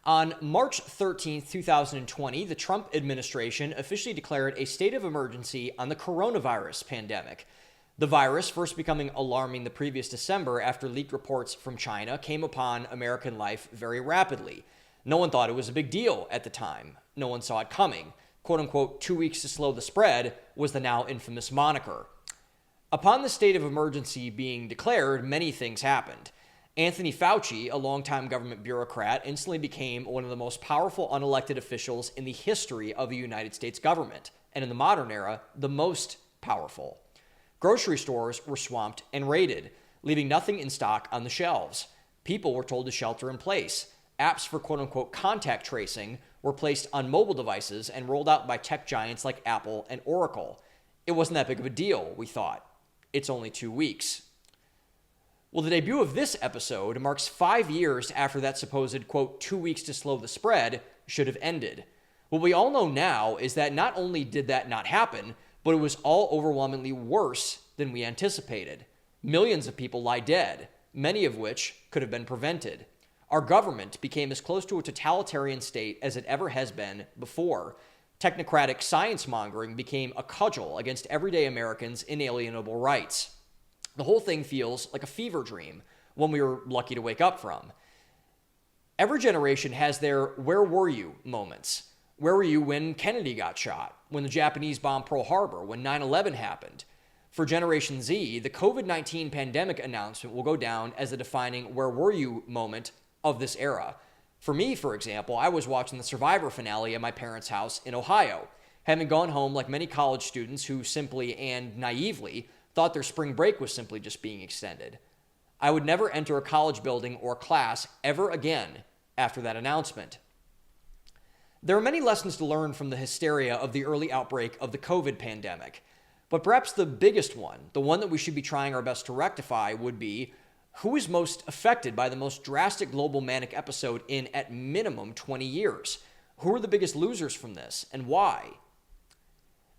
On March 13th, 2020, the Trump administration officially declared a state of emergency on the coronavirus pandemic. The virus, first becoming alarming the previous December after leaked reports from China, came upon American life very rapidly. No one thought it was a big deal at the time. No one saw it coming. Quote unquote, 2 weeks to slow the spread was the now infamous moniker. Upon the state of emergency being declared, many things happened. Anthony Fauci, a longtime government bureaucrat, instantly became one of the most powerful unelected officials in the history of the United States government, and in the modern era, the most powerful. Grocery stores were swamped and raided, leaving nothing in stock on the shelves. People were told to shelter in place. Apps for quote-unquote contact tracing were placed on mobile devices and rolled out by tech giants like Apple and Oracle. It wasn't that big of a deal, we thought. It's only 2 weeks. Well, the debut of this episode marks 5 years after that supposed, quote, 2 weeks to slow the spread should have ended. What we all know now is that not only did that not happen, but it was all overwhelmingly worse than we anticipated. Millions of people lie dead, many of which could have been prevented. Our government became as close to a totalitarian state as it ever has been before. Technocratic science-mongering became a cudgel against everyday Americans' inalienable rights. The whole thing feels like a fever dream, one we were lucky to wake up from. Every generation has their "where were you" moments. Where were you when Kennedy got shot, when the Japanese bombed Pearl Harbor, when 9/11 happened? For Generation Z, the COVID-19 pandemic announcement will go down as the defining "where were you" moment of this era. For me, for example, I was watching the Survivor finale at my parents' house in Ohio, having gone home like many college students who simply and naively thought their spring break was simply just being extended. I would never enter a college building or class ever again after that announcement. There are many lessons to learn from the hysteria of the early outbreak of the COVID pandemic, but perhaps the biggest one, the one that we should be trying our best to rectify, would be who is most affected by the most drastic global manic episode in, at minimum, 20 years? Who are the biggest losers from this, and why?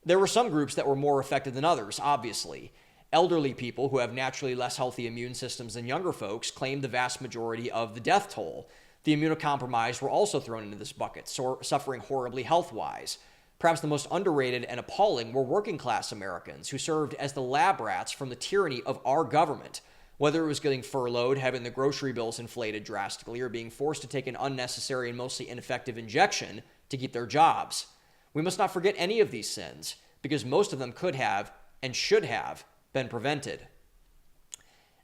There were some groups that were more affected than others, obviously. Elderly people who have naturally less healthy immune systems than younger folks claimed the vast majority of the death toll. The immunocompromised were also thrown into this bucket, suffering horribly health-wise. Perhaps the most underrated and appalling were working-class Americans who served as the lab rats from the tyranny of our government, whether it was getting furloughed, having the grocery bills inflated drastically, or being forced to take an unnecessary and mostly ineffective injection to keep their jobs. We must not forget any of these sins, because most of them could have and should have been prevented.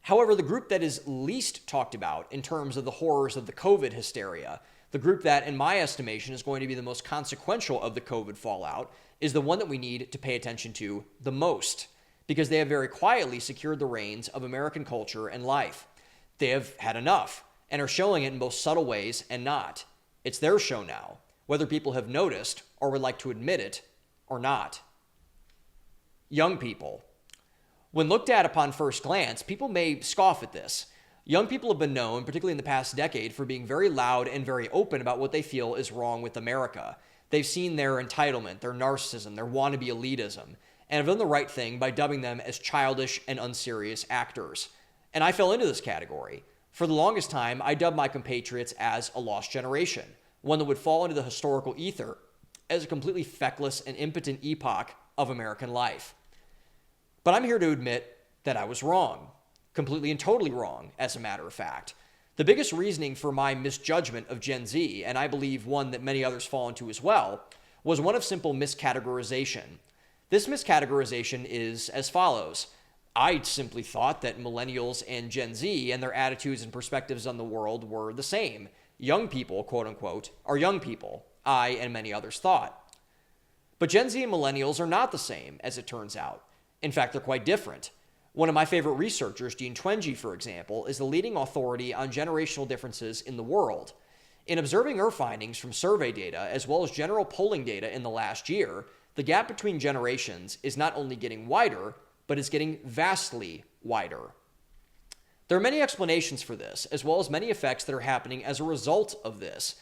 However, the group that is least talked about in terms of the horrors of the COVID hysteria, the group that, in my estimation, is going to be the most consequential of the COVID fallout, is the one that we need to pay attention to the most, because they have very quietly secured the reins of American culture and life. They have had enough, and are showing it in both subtle ways and not. It's their show now, whether people have noticed or would like to admit it or not. Young people. When looked at upon first glance, people may scoff at this. Young people have been known, particularly in the past decade, for being very loud and very open about what they feel is wrong with America. They've seen their entitlement, their narcissism, their wannabe elitism, and have done the right thing by dubbing them as childish and unserious actors. And I fell into this category. For the longest time, I dubbed my compatriots as a lost generation, one that would fall into the historical ether as a completely feckless and impotent epoch of American life. But I'm here to admit that I was wrong. Completely and totally wrong, as a matter of fact. The biggest reasoning for my misjudgment of Gen Z, and I believe one that many others fall into as well, was one of simple miscategorization. This miscategorization is as follows. I simply thought that millennials and Gen Z and their attitudes and perspectives on the world were the same. Young people, quote unquote, are young people, I and many others thought. But Gen Z and millennials are not the same, as it turns out. In fact, they're quite different. One of my favorite researchers, Jean Twenge, for example, is the leading authority on generational differences in the world. In observing her findings from survey data, as well as general polling data in the last year, the gap between generations is not only getting wider, but is getting vastly wider. There are many explanations for this, as well as many effects that are happening as a result of this.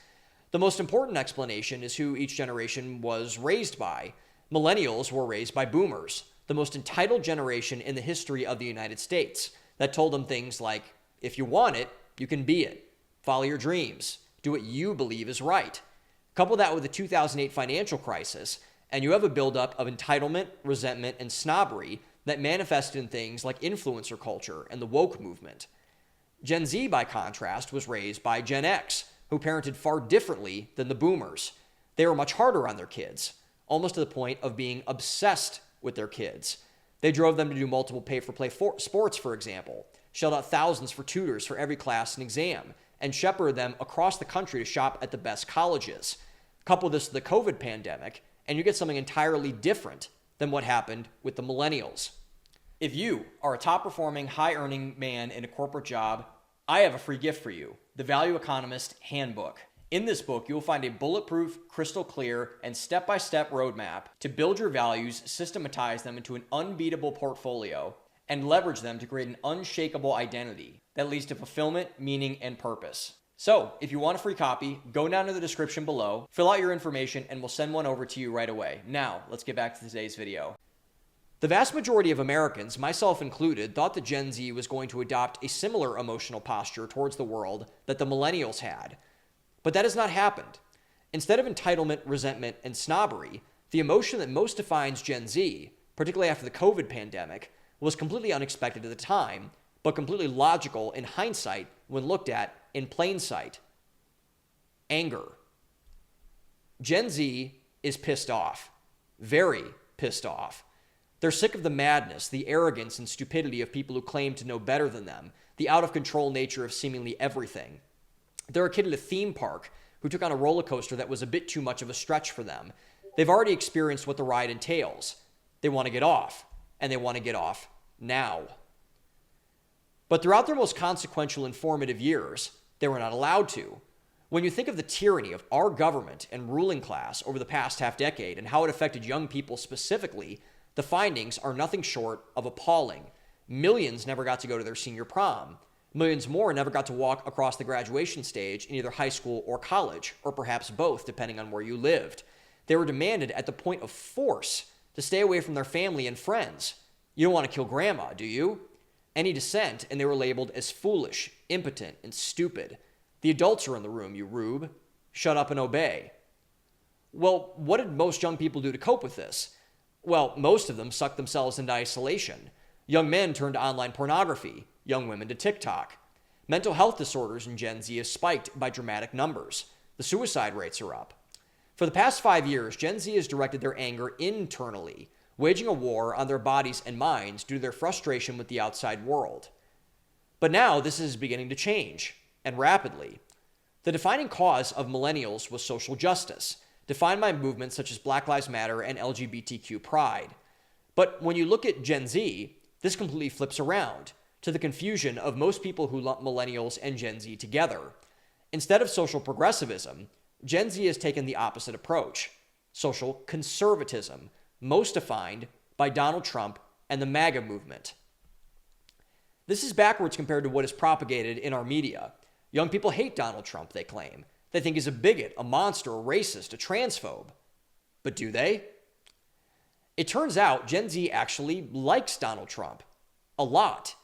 The most important explanation is who each generation was raised by. Millennials were raised by boomers, the most entitled generation in the history of the United States, that told them things like, if you want it, you can be it. Follow your dreams. do what you believe is right. Couple that with the 2008 financial crisis, and you have a buildup of entitlement, resentment, and snobbery that manifested in things like influencer culture and the woke movement. Gen Z, by contrast, was raised by Gen X, who parented far differently than the boomers. They were much harder on their kids, almost to the point of being obsessed with their kids. They drove them to do multiple pay-for-play sports, for example, shelled out thousands for tutors for every class and exam, and shepherded them across the country to shop at the best colleges. Couple this to the COVID pandemic, and you get something entirely different than what happened with the millennials. If you are a top-performing, high-earning man in a corporate job, I have a free gift for you, the Value Economist Handbook. In this book, you will find a bulletproof, crystal clear, and step-by-step roadmap to build your values, systematize them into an unbeatable portfolio, and leverage them to create an unshakable identity that leads to fulfillment, meaning, and purpose. So, if you want a free copy, go down to the description below, fill out your information, and we'll send one over to you right away. Now, let's get back to today's video. The vast majority of Americans, myself included, thought that Gen Z was going to adopt a similar emotional posture towards the world that the millennials had. But that has not happened. Instead of entitlement, resentment, and snobbery, the emotion that most defines Gen Z, particularly after the COVID pandemic, was completely unexpected at the time, but completely logical in hindsight when looked at in plain sight. Anger. Gen Z is pissed off. Very pissed off. They're sick of the madness, the arrogance, and stupidity of people who claim to know better than them, the out-of-control nature of seemingly everything. They're a kid at a theme park who took on a roller coaster that was a bit too much of a stretch for them. They've already experienced what the ride entails. They want to get off, and they want to get off now. But throughout their most consequential and formative years, they were not allowed to. When you think of the tyranny of our government and ruling class over the past half-decade and how it affected young people specifically, the findings are nothing short of appalling. Millions never got to go to their senior prom. Millions more never got to walk across the graduation stage in either high school or college, or perhaps both, depending on where you lived. They were demanded at the point of force to stay away from their family and friends. You don't want to kill grandma, do you? Any dissent, and they were labeled as foolish, impotent, and stupid. The adults are in the room, you rube. Shut up and obey. Well, what did most young people do to cope with this? Well, most of them sucked themselves into isolation. Young men turned to online pornography, young women to TikTok. Mental health disorders in Gen Z have spiked by dramatic numbers. The suicide rates are up. For the past 5 years, Gen Z has directed their anger internally, waging a war on their bodies and minds due to their frustration with the outside world. But now this is beginning to change, and rapidly. The defining cause of millennials was social justice, defined by movements such as Black Lives Matter and LGBTQ pride. But when you look at Gen Z, this completely flips around, to the confusion of most people who lump millennials and Gen Z together. Instead of social progressivism, Gen Z has taken the opposite approach, social conservatism, most defined by Donald Trump and the MAGA movement. This is backwards compared to what is propagated in our media. Young people hate Donald Trump, they claim. They think he's a bigot, a monster, a racist, a transphobe. But do they? It turns out Gen Z actually likes Donald Trump. A lot.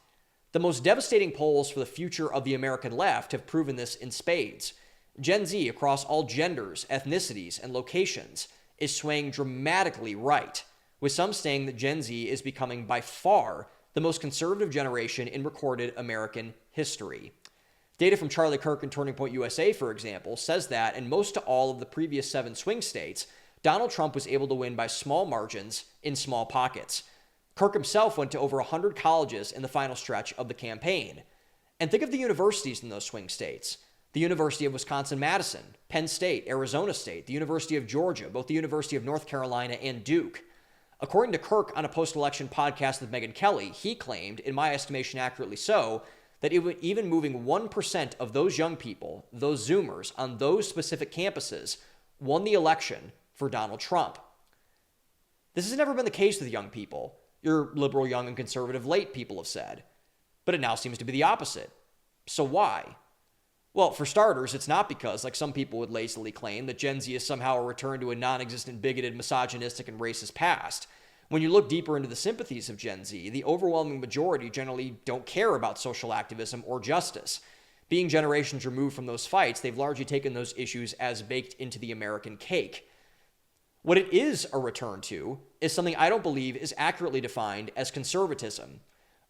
The most devastating polls for the future of the American left have proven this in spades. Gen Z, across all genders, ethnicities, and locations, is swaying dramatically right, with some saying that Gen Z is becoming by far the most conservative generation in recorded American history. Data from Charlie Kirk and Turning Point USA, for example, says that in most to all of the previous 7 swing states, Donald Trump was able to win by small margins in small pockets. Kirk himself went to over 100 colleges in the final stretch of the campaign. And think of the universities in those swing states. The University of Wisconsin-Madison, Penn State, Arizona State, the University of Georgia, both the University of North Carolina and Duke. According to Kirk on a post-election podcast with Megyn Kelly, he claimed, in my estimation accurately so, that even moving 1% of those young people, those Zoomers, on those specific campuses, won the election for Donald Trump. This has never been the case with young people. Your liberal, young, and conservative late people have said. But it now seems to be the opposite. So why? Well, for starters, it's not because, like some people would lazily claim, that Gen Z is somehow a return to a non-existent, bigoted, misogynistic, and racist past. When you look deeper into the sympathies of Gen Z, the overwhelming majority generally don't care about social activism or justice. Being generations removed from those fights, they've largely taken those issues as baked into the American cake. What it is a return to is something I don't believe is accurately defined as conservatism.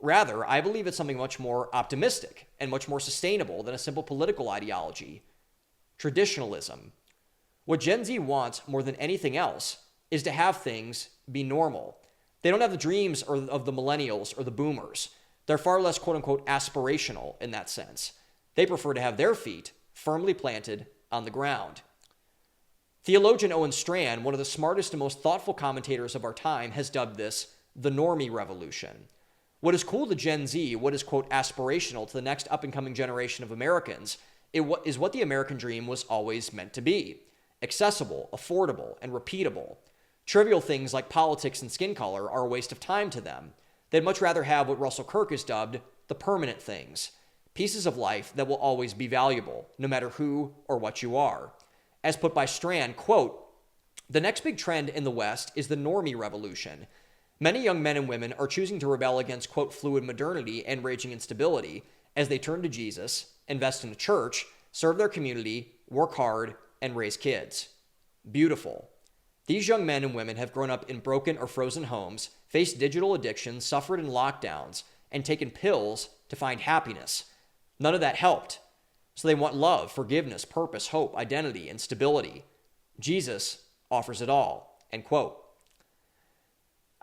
Rather, I believe it's something much more optimistic and much more sustainable than a simple political ideology. Traditionalism. What Gen Z wants more than anything else is to have things be normal. They don't have the dreams of the millennials or the boomers. They're far less quote-unquote aspirational in that sense. They prefer to have their feet firmly planted on the ground. Theologian Owen Strachan, one of the smartest and most thoughtful commentators of our time, has dubbed this the normie revolution. What is cool to Gen Z, what is, quote, aspirational to the next up-and-coming generation of Americans, is what the American dream was always meant to be. Accessible, affordable, and repeatable. Trivial things like politics and skin color are a waste of time to them. They'd much rather have what Russell Kirk has dubbed the permanent things. Pieces of life that will always be valuable, no matter who or what you are. As put by Strachan, quote, the next big trend in the West is the normie revolution. Many young men and women are choosing to rebel against, quote, fluid modernity and raging instability as they turn to Jesus, invest in a church, serve their community, work hard, and raise kids. Beautiful. These young men and women have grown up in broken or frozen homes, faced digital addiction, suffered in lockdowns, and taken pills to find happiness. None of that helped. So they want love, forgiveness, purpose, hope, identity, and stability. Jesus offers it all, end quote.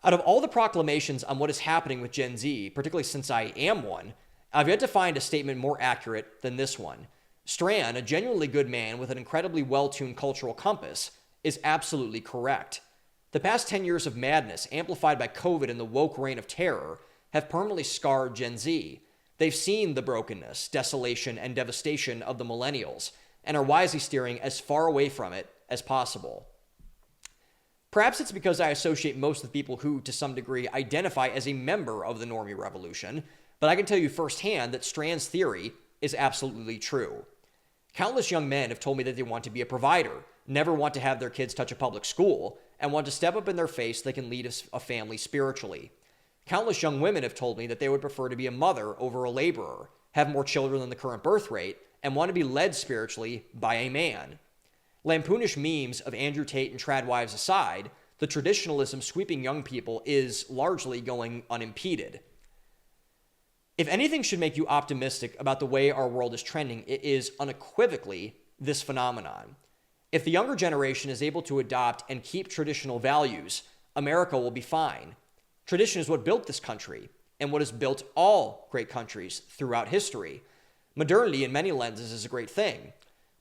Out of all the proclamations on what is happening with Gen Z, particularly since I am one, I've yet to find a statement more accurate than this one. Strachan, a genuinely good man with an incredibly well-tuned cultural compass, is absolutely correct. The past 10 years of madness, amplified by COVID and the woke reign of terror, have permanently scarred Gen Z. They've seen the brokenness, desolation, and devastation of the millennials, and are wisely steering as far away from it as possible. Perhaps it's because I associate most of the people who, to some degree, identify as a member of the normie revolution, but I can tell you firsthand that Strachan's theory is absolutely true. Countless young men have told me that they want to be a provider, never want to have their kids touch a public school, and want to step up in their faith so they can lead a family spiritually. Countless young women have told me that they would prefer to be a mother over a laborer, have more children than the current birth rate, and want to be led spiritually by a man. Lampoonish memes of Andrew Tate and trad wives aside, the traditionalism sweeping young people is largely going unimpeded. If anything should make you optimistic about the way our world is trending, it is unequivocally this phenomenon. If the younger generation is able to adopt and keep traditional values, America will be fine. Tradition is what built this country, and what has built all great countries throughout history. Modernity, in many lenses, is a great thing.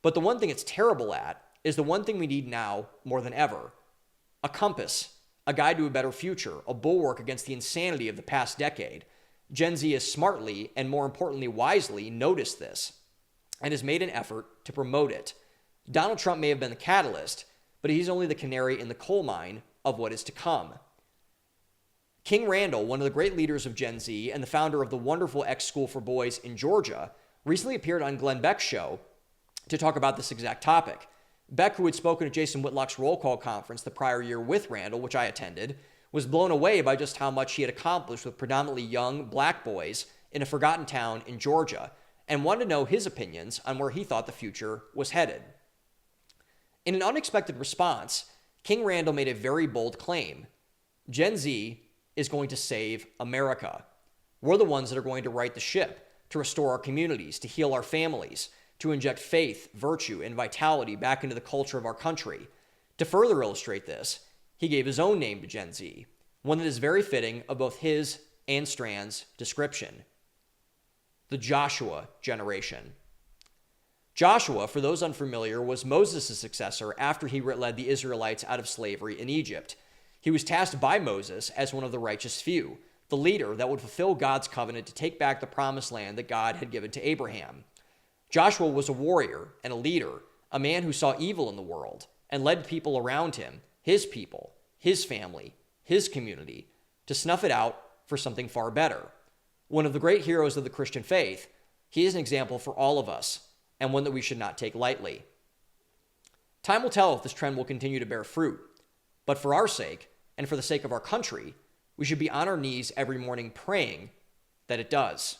But the one thing it's terrible at is the one thing we need now more than ever. A compass, a guide to a better future, a bulwark against the insanity of the past decade. Gen Z has smartly, and more importantly wisely, noticed this, and has made an effort to promote it. Donald Trump may have been the catalyst, but he's only the canary in the coal mine of what is to come. King Randall, one of the great leaders of Gen Z and the founder of the wonderful X School for Boys in Georgia, recently appeared on Glenn Beck's show to talk about this exact topic. Beck, who had spoken at Jason Whitlock's Roll Call conference the prior year with Randall, which I attended, was blown away by just how much he had accomplished with predominantly young black boys in a forgotten town in Georgia, and wanted to know his opinions on where he thought the future was headed. In an unexpected response, King Randall made a very bold claim. Gen Z is going to save America. We're the ones that are going to right the ship, to restore our communities, to heal our families, to inject faith, virtue, and vitality back into the culture of our country. To further illustrate this, he gave his own name to Gen Z, one that is very fitting of both his and Strachan's description. The Joshua generation. Joshua, for those unfamiliar, was Moses' successor after he led the Israelites out of slavery in Egypt. He was tasked by Moses as one of the righteous few, the leader that would fulfill God's covenant to take back the promised land that God had given to Abraham. Joshua was a warrior and a leader, a man who saw evil in the world and led people around him, his people, his family, his community, to snuff it out for something far better. One of the great heroes of the Christian faith, he is an example for all of us, and one that we should not take lightly. Time will tell if this trend will continue to bear fruit, but for our sake, and for the sake of our country, we should be on our knees every morning praying that it does.